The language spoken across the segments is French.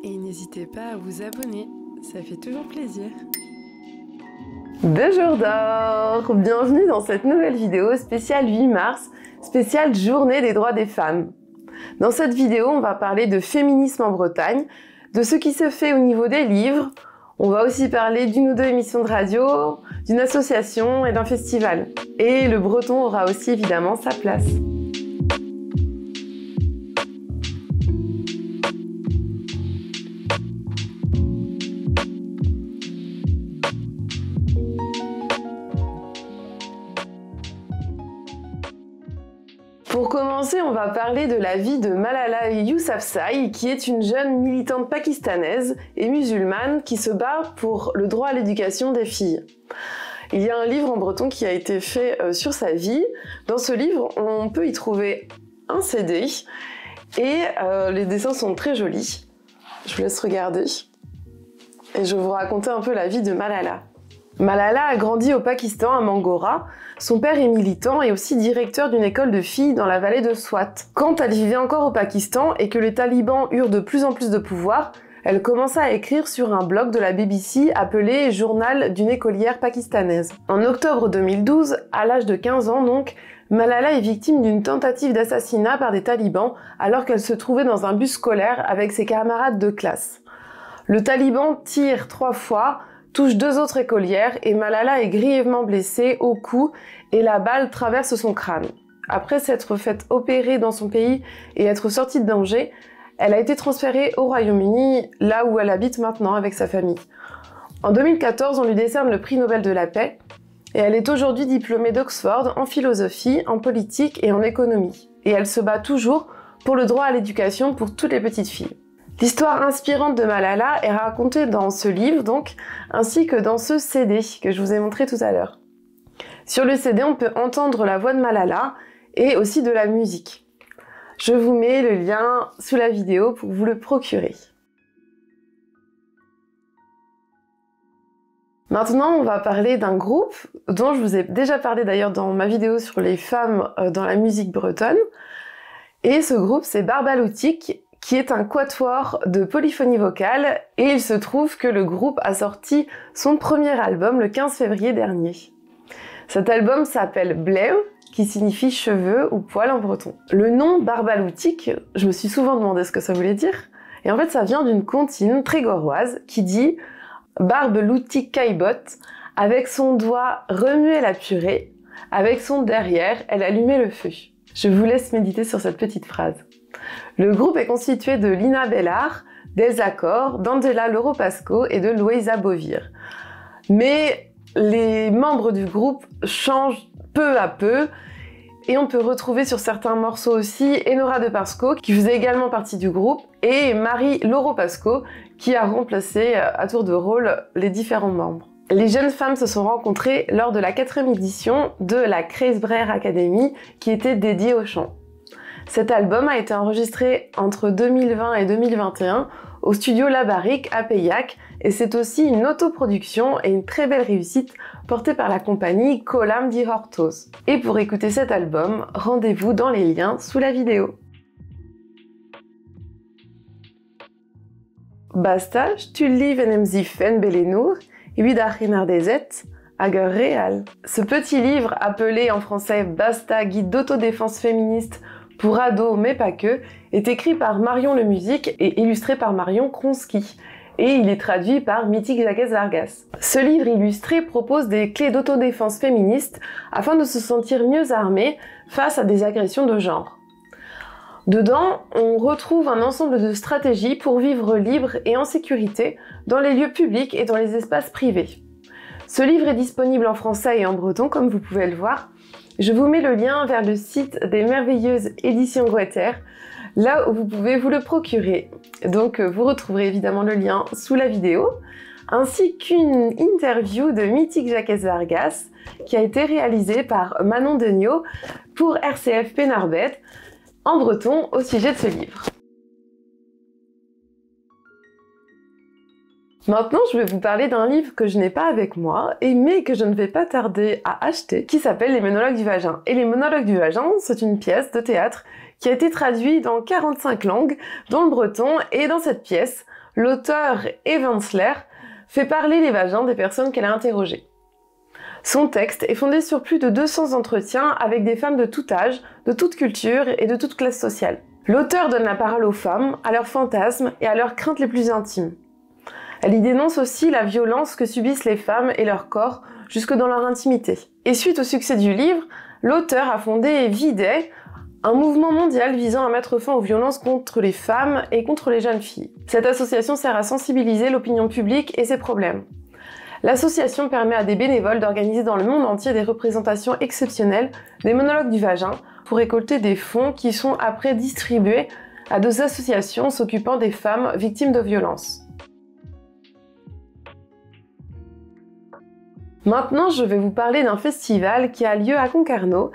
et n'hésitez pas à vous abonner, ça fait toujours plaisir. Deux jours d'or! Bienvenue dans cette nouvelle vidéo spéciale 8 mars, spéciale Journée des droits des femmes. Dans cette vidéo, on va parler de féminisme en Bretagne, de ce qui se fait au niveau des livres. On va aussi parler d'une ou deux émissions de radio, d'une association et d'un festival. Et le breton aura aussi évidemment sa place. Pour commencer, on va parler de la vie de Malala Yousafzai, qui est une jeune militante pakistanaise et musulmane qui se bat pour le droit à l'éducation des filles. Il y a un livre en breton qui a été fait sur sa vie. Dans ce livre, on peut y trouver un CD et les dessins sont très jolis. Je vous laisse regarder et je vais vous raconter un peu la vie de Malala. Malala a grandi au Pakistan, à Mangora. Son père est militant et aussi directeur d'une école de filles dans la vallée de Swat. Quand elle vivait encore au Pakistan et que les talibans eurent de plus en plus de pouvoir, elle commença à écrire sur un blog de la BBC appelé Journal d'une écolière pakistanaise. En octobre 2012, à l'âge de 15 ans donc, Malala est victime d'une tentative d'assassinat par des talibans alors qu'elle se trouvait dans un bus scolaire avec ses camarades de classe. Le taliban tire 3 fois, touche 2 autres écolières et Malala est grièvement blessée au cou et la balle traverse son crâne. Après s'être faite opérer dans son pays et être sortie de danger, elle a été transférée au Royaume-Uni, là où elle habite maintenant avec sa famille. En 2014, on lui décerne le prix Nobel de la paix et elle est aujourd'hui diplômée d'Oxford en philosophie, en politique et en économie. Et elle se bat toujours pour le droit à l'éducation pour toutes les petites filles. L'histoire inspirante de Malala est racontée dans ce livre donc, ainsi que dans ce CD que je vous ai montré tout à l'heure. Sur le CD, on peut entendre la voix de Malala et aussi de la musique. Je vous mets le lien sous la vidéo pour vous le procurer. Maintenant, on va parler d'un groupe dont je vous ai déjà parlé d'ailleurs dans ma vidéo sur les femmes dans la musique bretonne. Et ce groupe, c'est Barbaloutik, qui est un quatuor de polyphonie vocale, et il se trouve que le groupe a sorti son premier album le 15 février dernier. Cet album s'appelle Bleu, qui signifie cheveux ou poils en breton. Le nom Barbaloutik, je me suis souvent demandé ce que ça voulait dire, et en fait ça vient d'une comptine trégoroise qui dit « Barbeloutik caillebotte, avec son doigt remuait la purée, avec son derrière elle allumait le feu ». Je vous laisse méditer sur cette petite phrase. Le groupe est constitué de Lina Bellard, d'Elsa Cor, d'Angela Loro-Pasco et de Louisa Bovir. Mais les membres du groupe changent peu à peu et on peut retrouver sur certains morceaux aussi Enora de Pasco qui faisait également partie du groupe et Marie Loro-Pasco qui a remplacé à tour de rôle les différents membres. Les jeunes femmes se sont rencontrées lors de la 4e édition de la Kreisbrer Academy qui était dédiée au chant. Cet album a été enregistré entre 2020 et 2021 au studio La Barrique à Paillac et c'est aussi une autoproduction et une très belle réussite portée par la compagnie Colam di Hortos. Et pour écouter cet album, rendez-vous dans les liens sous la vidéo. Basta, stulli venem zifen belenur, ibidachinardezet, ager real. Ce petit livre appelé en français Basta, guide d'autodéfense féministe pour ados mais pas que, est écrit par Marion Lemusic et illustré par Marion Kronsky. Et il est traduit par Mític Jacques Vargas. Ce livre illustré propose des clés d'autodéfense féministe afin de se sentir mieux armée face à des agressions de genre. Dedans, on retrouve un ensemble de stratégies pour vivre libre et en sécurité dans les lieux publics et dans les espaces privés. Ce livre est disponible en français et en breton comme vous pouvez le voir. Je vous mets le lien vers le site des merveilleuses éditions Guetter, là où vous pouvez vous le procurer. Donc vous retrouverez évidemment le lien sous la vidéo, ainsi qu'une interview de Mític Jacques Vargas qui a été réalisée par Manon Degnaud pour RCF Pénarbet en breton au sujet de ce livre. Maintenant, je vais vous parler d'un livre que je n'ai pas avec moi, mais que je ne vais pas tarder à acheter, qui s'appelle Les Monologues du Vagin. Et Les Monologues du Vagin, c'est une pièce de théâtre qui a été traduite dans 45 langues, dont le breton, et dans cette pièce, l'auteur Eve Ensler fait parler les vagins des personnes qu'elle a interrogées. Son texte est fondé sur plus de 200 entretiens avec des femmes de tout âge, de toute culture et de toute classe sociale. L'auteur donne la parole aux femmes, à leurs fantasmes et à leurs craintes les plus intimes. Elle y dénonce aussi la violence que subissent les femmes et leur corps jusque dans leur intimité. Et suite au succès du livre, l'auteur a fondé V-Day, un mouvement mondial visant à mettre fin aux violences contre les femmes et contre les jeunes filles. Cette association sert à sensibiliser l'opinion publique et ses problèmes. L'association permet à des bénévoles d'organiser dans le monde entier des représentations exceptionnelles des monologues du vagin pour récolter des fonds qui sont après distribués à des associations s'occupant des femmes victimes de violences. Maintenant, je vais vous parler d'un festival qui a lieu à Concarneau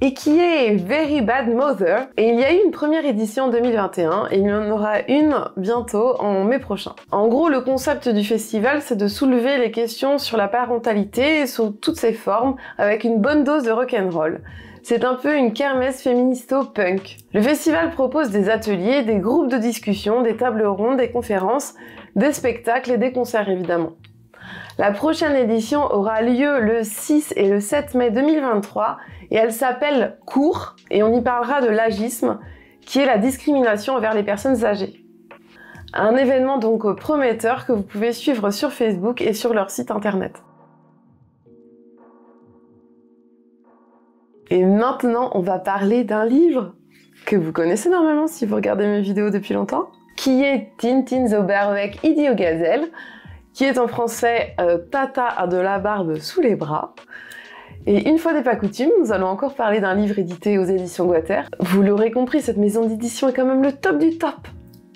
et qui est Very Bad Mother. Et il y a eu une première édition en 2021 et il y en aura une bientôt en mai prochain. En gros, le concept du festival, c'est de soulever les questions sur la parentalité sous toutes ses formes avec une bonne dose de rock'n'roll. C'est un peu une kermesse féministo-punk. Le festival propose des ateliers, des groupes de discussion, des tables rondes, des conférences, des spectacles et des concerts évidemment. La prochaine édition aura lieu le 6 et le 7 mai 2023 et elle s'appelle Cours et on y parlera de l'agisme qui est la discrimination envers les personnes âgées. Un événement donc prometteur que vous pouvez suivre sur Facebook et sur leur site internet. Et maintenant, on va parler d'un livre que vous connaissez normalement si vous regardez mes vidéos depuis longtemps, qui est Tintin Zoberweg Idio Gazelle, qui est en français Tata a de la barbe sous les bras. Et une fois n'est pas coutume, nous allons encore parler d'un livre édité aux éditions Guattère. Vous l'aurez compris, cette maison d'édition est quand même le top du top.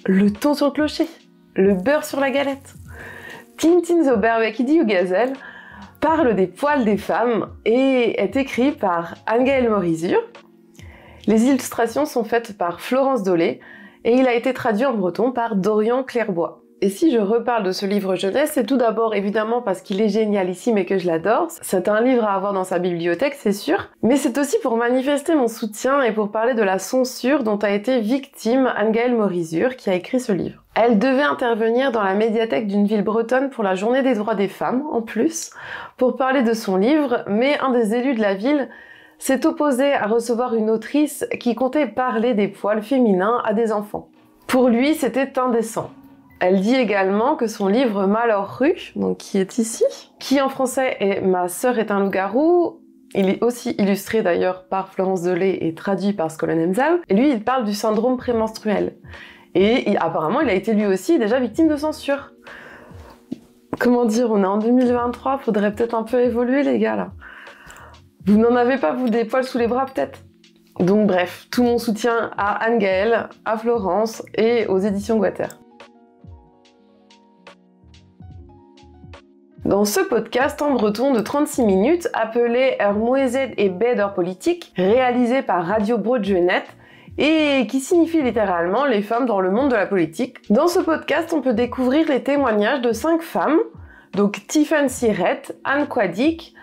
Le thon sur le clocher, le beurre sur la galette. Tintin Zoberweg Idio Gazelle parle des poils des femmes et est écrit par Anne-Gaëlle Morizur. Les illustrations sont faites par Florence Dolé et il a été traduit en breton par Dorian Clairbois. Et si je reparle de ce livre jeunesse, c'est tout d'abord évidemment parce qu'il est génialissime et que je l'adore. C'est un livre à avoir dans sa bibliothèque, c'est sûr. Mais c'est aussi pour manifester mon soutien et pour parler de la censure dont a été victime Anne-Gaëlle Morizur qui a écrit ce livre. Elle devait intervenir dans la médiathèque d'une ville bretonne pour la journée des droits des femmes, en plus, pour parler de son livre, mais un des élus de la ville s'est opposé à recevoir une autrice qui comptait parler des poils féminins à des enfants. Pour lui, c'était indécent. Elle dit également que son livre Malheur Rue, donc qui est ici, qui en français est Ma sœur est un loup-garou, il est aussi illustré d'ailleurs par Florence Dolé et traduit par Skolem Emzal, et lui il parle du syndrome prémenstruel. Et apparemment il a été lui aussi déjà victime de censure. Comment dire, on est en 2023, faudrait peut-être un peu évoluer les gars là. Vous n'en avez pas vous des poils sous les bras peut-être? Donc bref, tout mon soutien à Anne-Gaëlle, à Florence et aux éditions Guattère. Dans ce podcast en breton de 36 minutes, appelé Er Moezed et Beder Politique, réalisé par Radio Broadjenet, et qui signifie littéralement les femmes dans le monde de la politique. Dans ce podcast, on peut découvrir les témoignages de 5 femmes, donc Tiffen Siret, Anne Quadic,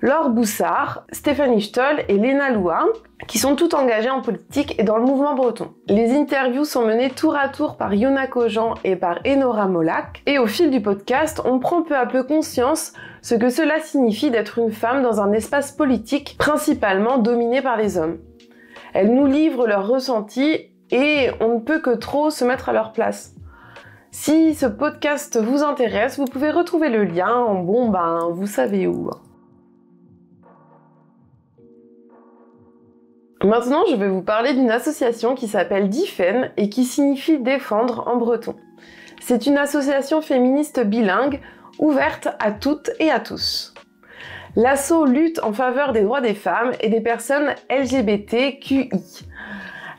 Laure Boussard, Stéphanie Stoll et Léna Louarn, qui sont toutes engagées en politique et dans le mouvement breton. Les interviews sont menées tour à tour par Yona Kojan et par Enora Molac, et au fil du podcast, on prend peu à peu conscience ce que cela signifie d'être une femme dans un espace politique principalement dominé par les hommes. Elles nous livrent leurs ressentis et on ne peut que trop se mettre à leur place. Si ce podcast vous intéresse, vous pouvez retrouver le lien, vous savez où. Maintenant, je vais vous parler d'une association qui s'appelle Difen et qui signifie défendre en breton. C'est une association féministe bilingue ouverte à toutes et à tous. L'asso lutte en faveur des droits des femmes et des personnes LGBTQI.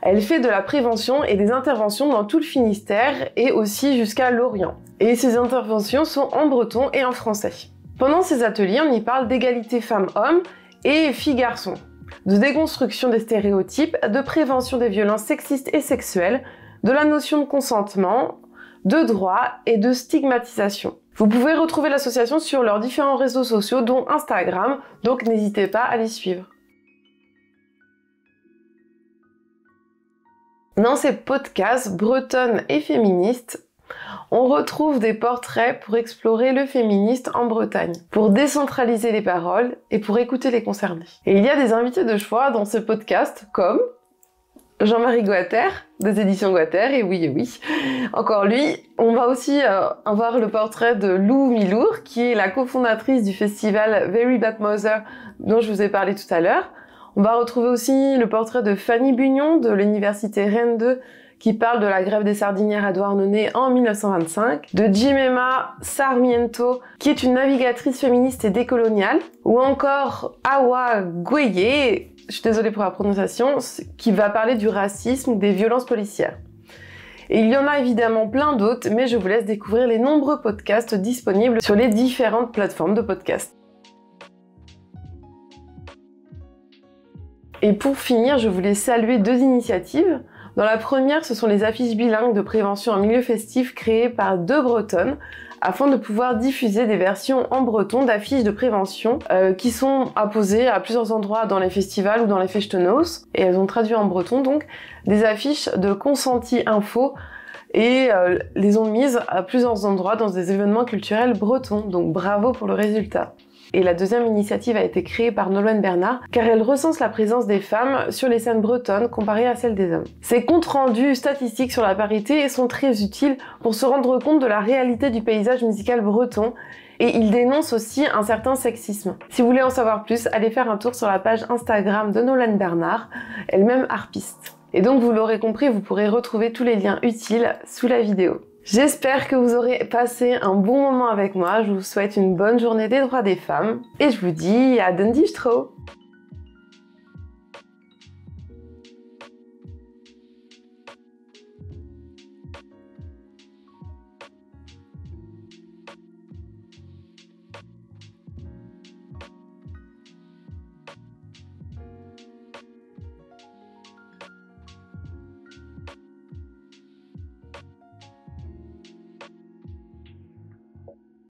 Elle fait de la prévention et des interventions dans tout le Finistère et aussi jusqu'à l'Orient. Et ces interventions sont en breton et en français. Pendant ces ateliers, on y parle d'égalité femmes-hommes et filles-garçons, de déconstruction des stéréotypes, de prévention des violences sexistes et sexuelles, de la notion de consentement, de droit et de stigmatisation. Vous pouvez retrouver l'association sur leurs différents réseaux sociaux, dont Instagram, donc n'hésitez pas à les suivre. Dans ces podcasts bretonnes et féministes, On retrouve des portraits pour explorer le féministe en Bretagne, pour décentraliser les paroles et pour écouter les concernés. Et il y a des invités de choix dans ce podcast comme Jean-Marie Guater, des éditions Guater, et oui, encore lui. On va aussi avoir le portrait de Lou Milour, qui est la cofondatrice du festival Very Bad Mother, dont je vous ai parlé tout à l'heure. On va retrouver aussi le portrait de Fanny Bugnon, de l'université Rennes 2, qui parle de la grève des sardinières à Douarnenez en 1925, de Jimena Sarmiento, qui est une navigatrice féministe et décoloniale, ou encore Awa Gweye, je suis désolée pour la prononciation, qui va parler du racisme ou des violences policières. Et il y en a évidemment plein d'autres, mais je vous laisse découvrir les nombreux podcasts disponibles sur les différentes plateformes de podcasts. Et pour finir, je voulais saluer 2 initiatives. Dans la première, ce sont les affiches bilingues de prévention en milieu festif créées par 2 Bretonnes afin de pouvoir diffuser des versions en breton d'affiches de prévention qui sont apposées à plusieurs endroits dans les festivals ou dans les festenoz. Et elles ont traduit en breton donc des affiches de consenti info et les ont mises à plusieurs endroits dans des événements culturels bretons. Donc bravo pour le résultat. Et la deuxième initiative a été créée par Nolwenn Bernard car elle recense la présence des femmes sur les scènes bretonnes comparée à celle des hommes. Ces comptes rendus statistiques sur la parité sont très utiles pour se rendre compte de la réalité du paysage musical breton et ils dénoncent aussi un certain sexisme. Si vous voulez en savoir plus, allez faire un tour sur la page Instagram de Nolwenn Bernard, elle-même harpiste. Et donc vous l'aurez compris, vous pourrez retrouver tous les liens utiles sous la vidéo. J'espère que vous aurez passé un bon moment avec moi, je vous souhaite une bonne journée des droits des femmes et je vous dis à den dichtro!